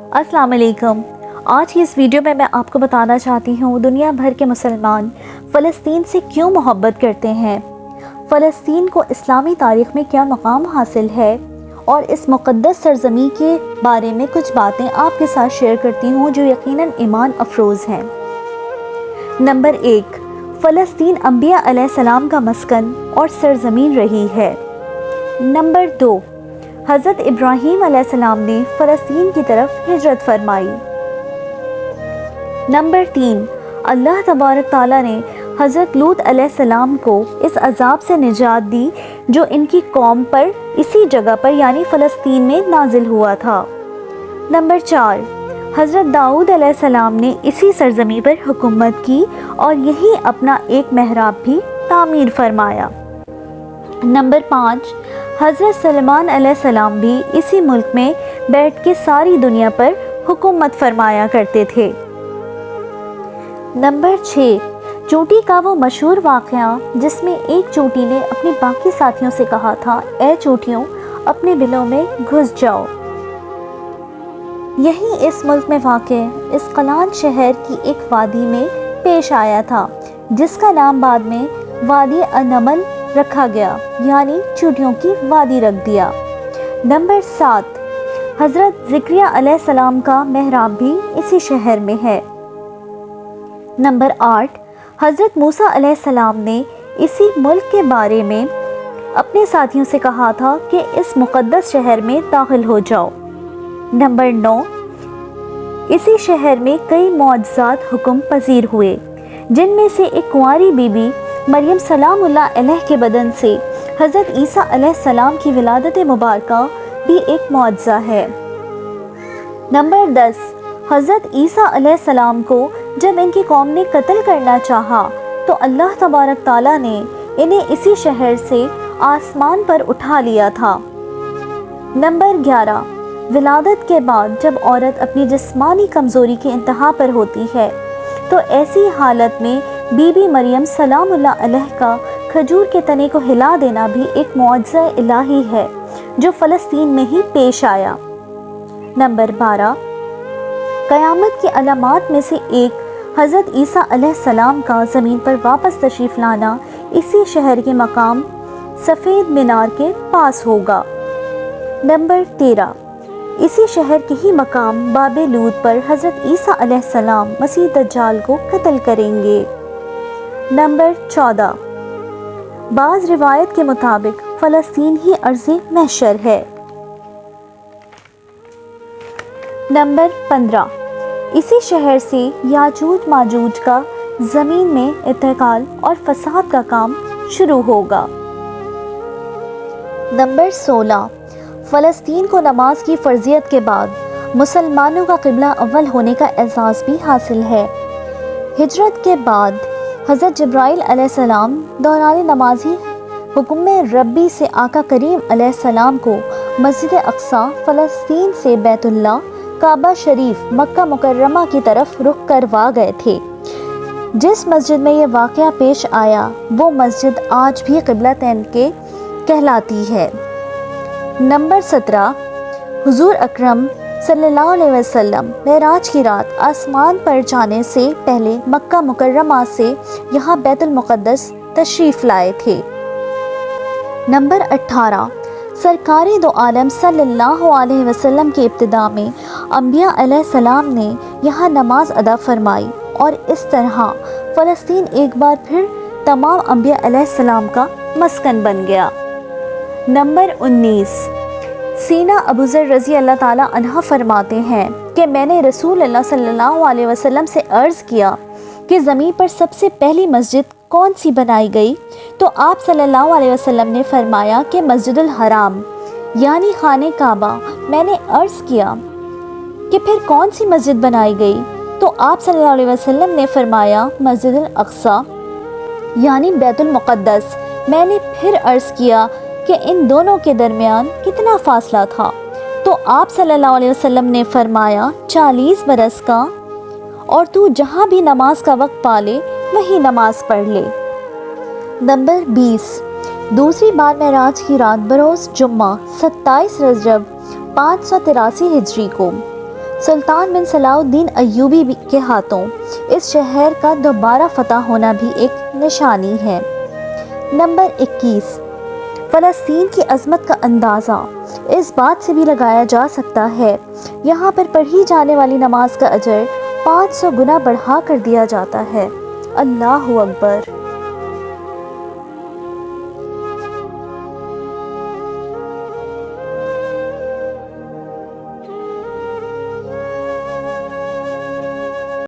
अस्सलाम वालेकुम। आज की इस वीडियो में मैं आपको बताना चाहती हूँ दुनिया भर के मुसलमान फ़लस्तीन से क्यों मोहब्बत करते हैं, फ़लस्तीन को इस्लामी तारीख़ में क्या मकाम हासिल है और इस मुक़द्दस सरज़मीं के बारे में कुछ बातें आपके साथ शेयर करती हूँ जो यकीनन ईमान अफरोज़ हैं। नंबर 1, फ़लस्तीन अंबिया अलैहिस्सलाम का मस्कन और सरज़मीन रही है। नंबर 2, हज़रत इब्राहीम अलैहिस्सलाम ने फ़लस्तीन की तरफ हिजरत फरमाई। नंबर 3, अल्लाह तबारक ताला ने हज़रत लूत अलैहिस्सलाम को इस अज़ाब से निजात दी जो इनकी कौम पर इसी जगह पर यानी फ़लस्तीन में नाजिल हुआ था। नंबर 4, हज़रत दाऊद अलैहिस्सलाम ने इसी सरज़मीं पर हुकूमत की और यहीं अपना एक महराब भी तामीर फरमाया। नंबर 5, हज़रत सुलेमान अलैहिस्सलाम भी इसी मुल्क में बैठ के सारी दुनिया पर हुकूमत फरमाया करते थे। नंबर 6, चोटी का वो मशहूर वाक़या जिसमें एक चोटी ने अपने बाकी साथियों से कहा था, ऐ चोटियों अपने बिलों में घुस जाओ। यही इस मुल्क में वाक़े इसक़लान शहर की एक वादी में पेश आया था जिसका नाम बाद में वादी अन-नमल रखा गया यानी चोटियों की वादी रख दिया। नंबर 7, हज़रत ज़करिया अलैहिस्सलाम का महराब भी इसी शहर में है। नंबर 8, हज़रत मूसा अलैहिस्सलाम ने इसी मुल्क के बारे में अपने साथियों से कहा था कि इस मुक़द्दस शहर में दाखिल हो जाओ। नंबर 9, इसी शहर में कई मौजज़ात हुक्म पजीर हुए जिनमें से एक कुंवारी बीबी मरियम सलामुल्लाह अलैह के बदन से हज़रत ईसा अलैहिस्सलाम की विलादत मुबारका भी एक मौजज़ा है। नंबर 10, हज़रत ईसा अलैहिस्सलाम को जब इनकी कौम ने कत्ल करना चाहा तो अल्लाह तबारक ताला ने इन्हें इसी शहर से आसमान पर उठा लिया था। नंबर 11, विलादत के बाद जब औरत अपनी जिस्मानी कमज़ोरी की इंतहा पर होती है तो ऐसी हालत में बीबी मरियम सलामुल्लाह अलैह का खजूर के तने को हिला देना भी एक मौजज़ा इलाही है जो फ़लस्तीन में ही पेश आया। नंबर 12, क़यामत की अलामात में से एक हज़रत ईसा अलैहिस्सलाम का ज़मीन पर वापस तशरीफ़ लाना इसी शहर के मकाम सफ़ेद मीनार के पास होगा। नंबर 13, इसी शहर के ही मकाम बाबे लूत पर हज़रत ईसा अलैहिस्सलाम मसीह दज्जाल को कत्ल करेंगे। नंबर 14, बाज़ रिवायत के मुताबिक फ़लस्तीन ही अर्ज़े महशर है। नंबर 15, इसी शहर से याजूज माजूज का ज़मीन में इंतकाल और फसाद का काम शुरू होगा। नंबर 16, फ़लस्तीन को नमाज की फ़र्ज़ियत के बाद मुसलमानों का क़िबला अव्वल होने का एहसास भी हासिल है। हिजरत के बाद हज़रत जिब्राइल अलैहिस्सलाम दौरान नमाजी हुक्म रब्बी से आका करीम अलैहिस्सलाम को मस्जिद अक्सा फ़लस्तीन से बैतुल्लाह काबा शरीफ मक्का मुकर्रमा की तरफ रुख करवा गए थे। जिस मस्जिद में ये वाक़या पेश आया वो मस्जिद आज भी क़िबलतैन के कहलाती है। नंबर 17, हुज़ूर अकरम सल्लल्लाहु अलैहि वसल्लम मेराज की रात आसमान पर जाने से पहले मक्का मुकर्रमा से यहाँ बैतुल मुक़द्दस तशरीफ़ लाए थे। नंबर 18, सरकारे दो आलम सल्लल्लाहु अलैहि वसल्लम की इब्तिदा में अंबिया अलैहिस्सलाम ने यहाँ नमाज अदा फरमाई और इस तरह फ़लस्तीन एक बार फिर तमाम अंबिया अलैहिस्सलाम का मस्कन बन गया। नंबर 19, सीना अबू ज़र रज़ी अल्लाह ताला अन्हा फरमाते हैं कि मैंने रसूल अल्लाह सल्लल्लाहु अलैहि वसल्लम से अर्ज़ किया कि ज़मीन पर सबसे पहली मस्जिद कौन सी बनाई गई, तो आप सल्लल्लाहु अलैहि वसल्लम ने फरमाया कि मस्जिदुल हराम यानी खाने काबा। मैंने अर्ज़ किया कि फिर कौन सी मस्जिद बनाई गई, तो आप सल्लल्लाहु अलैहि वसल्लम ने फरमाया मस्जिदुल अक्सा यानी बैतुल मुक़द्दस। मैंने फिर अर्ज़ किया कि इन दोनों के दरमियान कितना फ़ासला था, तो आप सल्लल्लाहु अलैहि वसल्लम ने फरमाया 40 बरस का, और तू जहाँ भी नमाज का वक्त पाले वहीं नमाज पढ़ ले। नंबर 20, दूसरी बार मेराज की रात बरोज़ जुम्मा 27 रजब 583 हिजरी को سلطان بن صلاح الدین ایوبی کے ہاتھوں اس شہر کا دوبارہ فتح ہونا بھی ایک نشانی ہے۔ نمبر 21، فلسطین کی عظمت کا اندازہ اس بات سے بھی لگایا جا سکتا ہے، یہاں پر پڑھی جانے والی نماز کا اجر 500 گنا بڑھا کر دیا جاتا ہے۔ اللہ اکبر۔